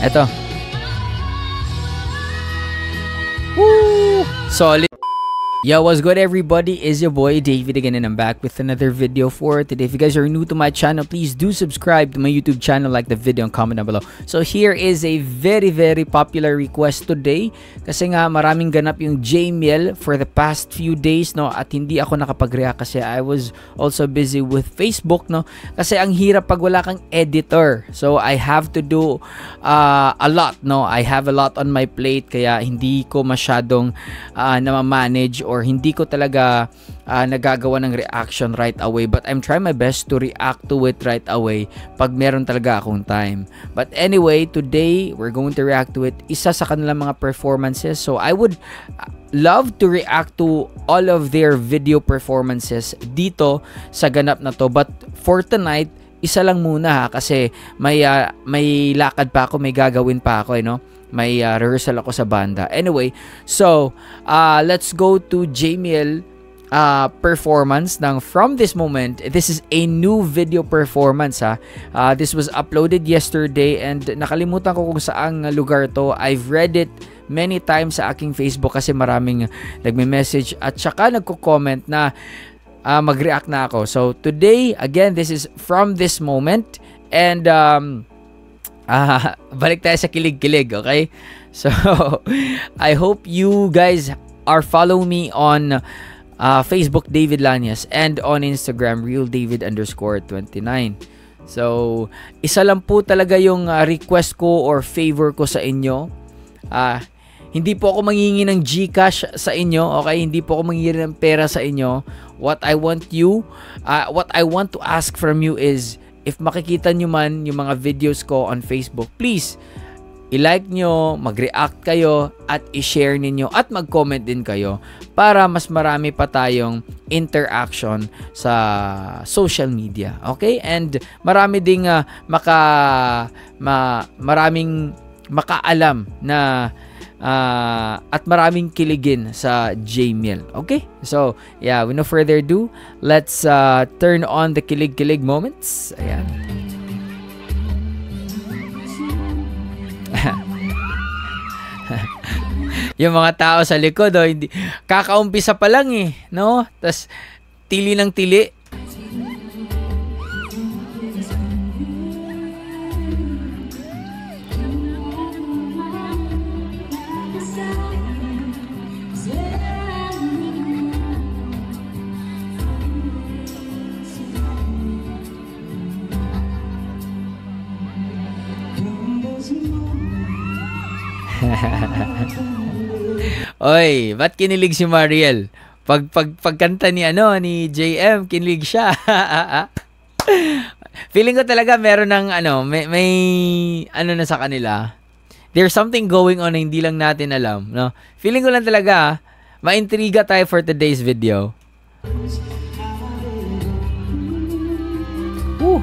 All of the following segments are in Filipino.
Eto. Woo! Solid. Yo, what's good everybody? It's your boy David again, and I'm back with another video for today. If you guys are new to my channel, please do subscribe to my YouTube channel, like the video, and comment down below. So here is a very popular request today. Kasi nga maraming ganap yung JMiel for the past few days, no? At hindi ako nakapag-react kasi I was also busy with Facebook, no? Kasi ang hirap pag wala kang editor. So I have to do a lot, no? I have a lot on my plate, kaya hindi ko masyadong na-manage or hindi ko talaga nagagawa ng reaction right away, but I'm trying my best to react to it right away pag meron talaga akong time. But anyway, today we're going to react to it, isa sa kanilang mga performances. So I would love to react to all of their video performances dito sa ganap na to, but for tonight isa lang muna kasi may lakad pa ako, may gagawin pa ako, no? May rehearsal ako sa banda. Anyway, so let's go to JMiel performance ng From This Moment. This is a new video performance, ha. This was uploaded yesterday and nakalimutan ko kung saang lugar to. I've read it many times sa aking Facebook kasi maraming nagme-message at saka nagko-comment na mag-react na ako. So today, again, this is From This Moment and balik tayo sa kilig-kilig, okay? So, I hope you guys are following me on Facebook, David Lanyas, and on Instagram, RealDavid_29. So, isa lang po talaga yung request ko or favor ko sa inyo. Hindi po ako manghihingi ng GCash sa inyo, okay? Hindi po ako manghihingi ng pera sa inyo. What I want to ask from you is, if makikita nyo man yung mga videos ko on Facebook, please, i-like nyo, mag-react kayo, at i-share ninyo, at mag-comment din kayo para mas marami pa tayong interaction sa social media. Okay? And marami ding maraming makaalam na at maraming kiligin sa JMiel. Okay? So, yeah, with no further ado, let's turn on the kilig-kilig moments. Ayan. Yung mga tao sa likod, hindi, kakaumpisa pa lang eh, no? Tas tili ng tili. Oy, ba't kinilig si Mariel? Pagkanta ni JM, kinilig siya. Feeling ko talaga meron ng may na sa kanila. There's something going on na hindi lang natin alam, no? Feeling ko lang talaga maintriga tayo for today's video. Woo.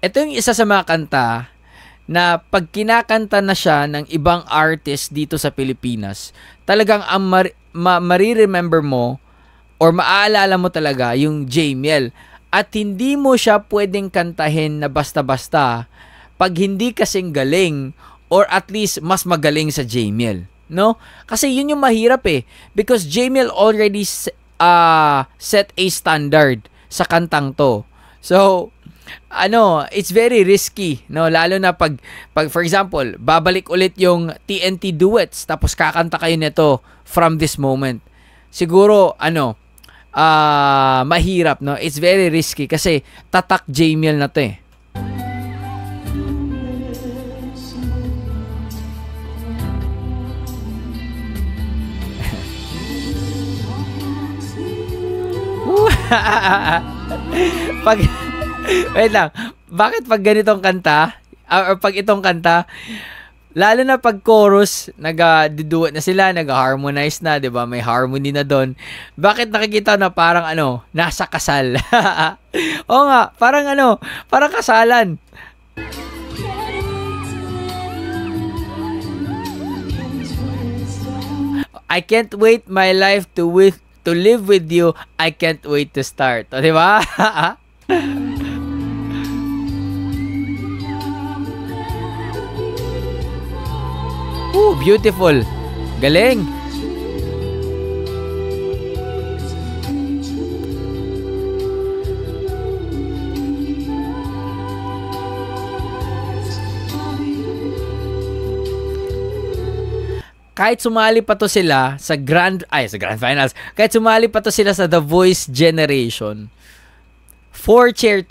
Ito yung isa sa mga kanta na pag kinakanta na siya ng ibang artist dito sa Pilipinas, talagang ang mariremember mo or maaalala mo talaga yung JMiel. At hindi mo siya pwedeng kantahin na basta-basta pag hindi kasing galing or at least mas magaling sa JMiel, no? Kasi yun yung mahirap eh. Because JMiel already set a standard sa kantang to. So, it's very risky, no? Lalo na pag for example, babalik ulit yung TNT duets tapos kakanta kayo nito From This Moment. Siguro mahirap, no? It's very risky kasi tatak JMiel na to eh. Wait lang. Bakit pag ganitong kanta, or pag itong kanta, lalo na pag chorus, nag-duet na sila, nag-harmonize na, 'di ba? May harmony na doon. Bakit nakikita na parang nasa kasal? Oo nga, parang parang kasalan. I can't wait my life to to live with you, I can't wait to start. O, diba? Ooh, beautiful. Galing. Kahit sumali pa to sila sa Grand Finals, kahit sumali pa to sila sa The Voice Generation, 4 chair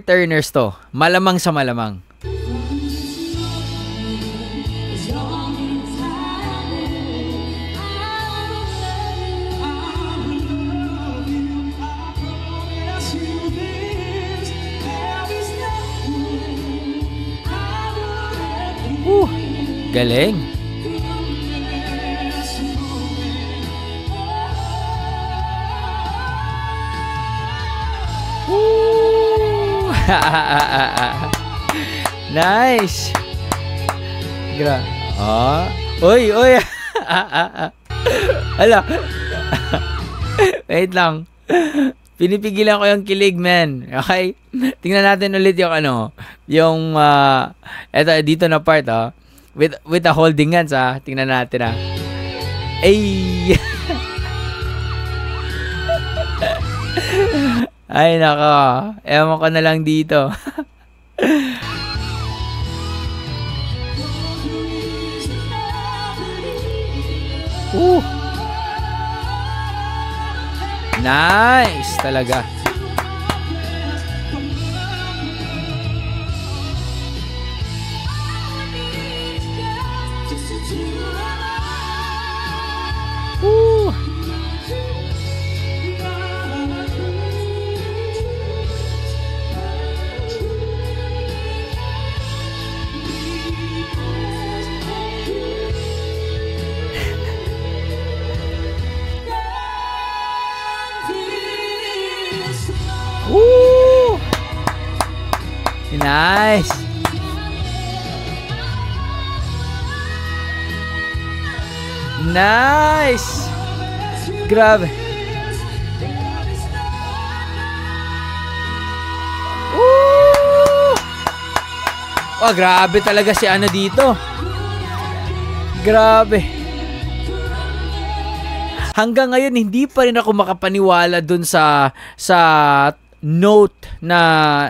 turners to. Malamang sa malamang. Galing. Nice. Oy. Ala. Wait lang. Pinipigilan ko yung kilig, man. Okay? Tingnan natin ulit yung yung eto dito na part, with the holding hands, tingnan natin, Ay. Ay nako, ewan ko na lang dito. Nice talaga. Nice. Nice. Grabe. Grabe talaga si dito. Grabe. Hanggang ngayon hindi pa rin ako makapaniwala dun sa note na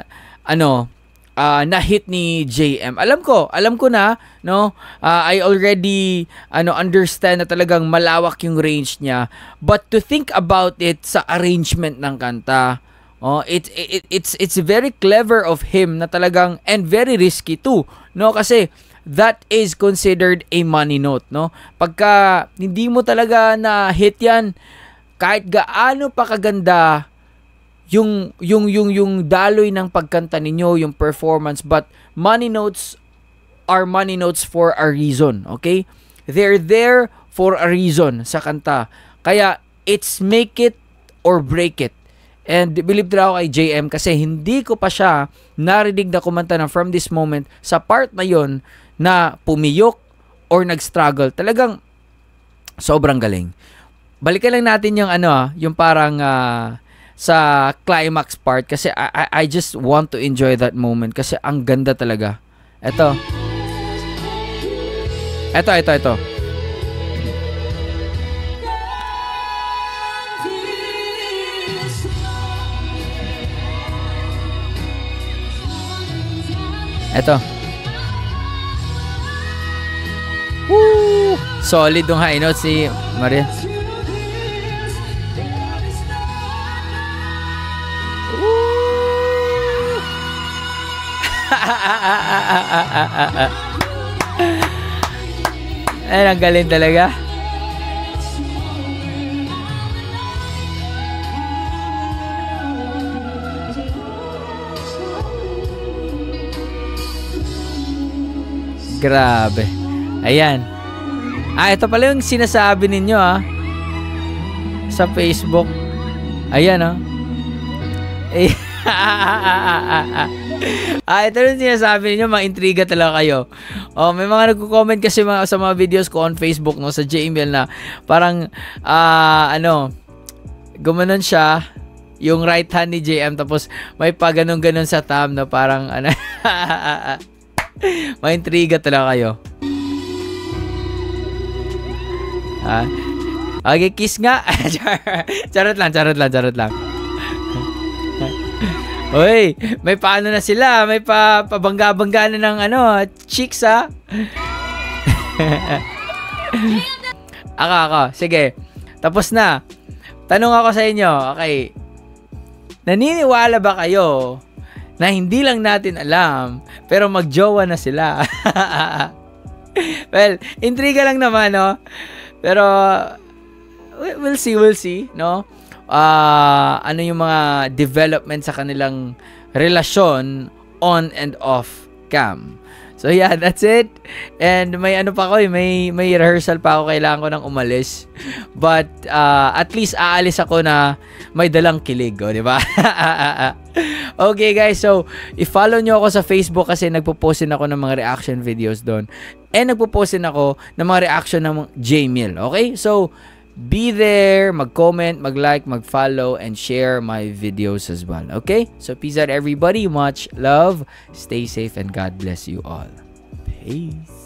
na hit ni JM. Alam ko na, no? I already understand na talagang malawak yung range niya. But to think about it sa arrangement ng kanta, it's very clever of him na talagang, and very risky too, no? Kasi that is considered a money note, no? Pagka hindi mo talaga na hit yan, kahit gaano pa kaganda yung daloy ng pagkanta ninyo, yung performance, but money notes are money notes for a reason, okay? They're there for a reason sa kanta. Kaya it's make it or break it. And believe na ako kay JM kasi hindi ko pa siya narinig na kumanta ng From This Moment sa part na yon na pumiyok or nag-struggle. Talagang sobrang galing. Balikan lang natin yung yung parang sa climax part kasi I just want to enjoy that moment kasi ang ganda talaga. Ito. Woo! Solid yung high note si Maria. Ay, ang galing talaga. Grabe. Ayan. Ito pala yung sinasabi ninyo sa Facebook. Ayan, Ito rin sinasabi niyo, mga intriga talaga kayo. May mga nagko-comment kasi sa mga videos ko on Facebook, no, sa Jmail na parang gumanon siya yung right hand ni JM, tapos may pa ganun sa thumb na parang may intriga talaga kayo. Okay, kiss nga. Charot lang. Uy, may paano na sila, may pabangga-bangga na ng chicks, ha. Ako, sige. Tapos na. Tanong ako sa inyo, okay. Naniniwala ba kayo na hindi lang natin alam, pero magjowa na sila? Well, intriga lang naman, no? Pero we'll see, no? Ano yung mga development sa kanilang relasyon on and off cam. So yeah, that's it. And may may rehearsal pa ako, kailangan ko nang umalis. But at least aalis ako na may dalang kilig, di ba? Okay guys, so i-follow nyo ako sa Facebook kasi nagpo-post din ako ng mga reaction videos doon. And nagpo-post din ako ng mga reaction ng Jmail. Okay? So be there, mag-comment, mag-like, mag-follow, and share my videos as well. Okay? So peace out everybody. Much love. Stay safe and God bless you all. Peace.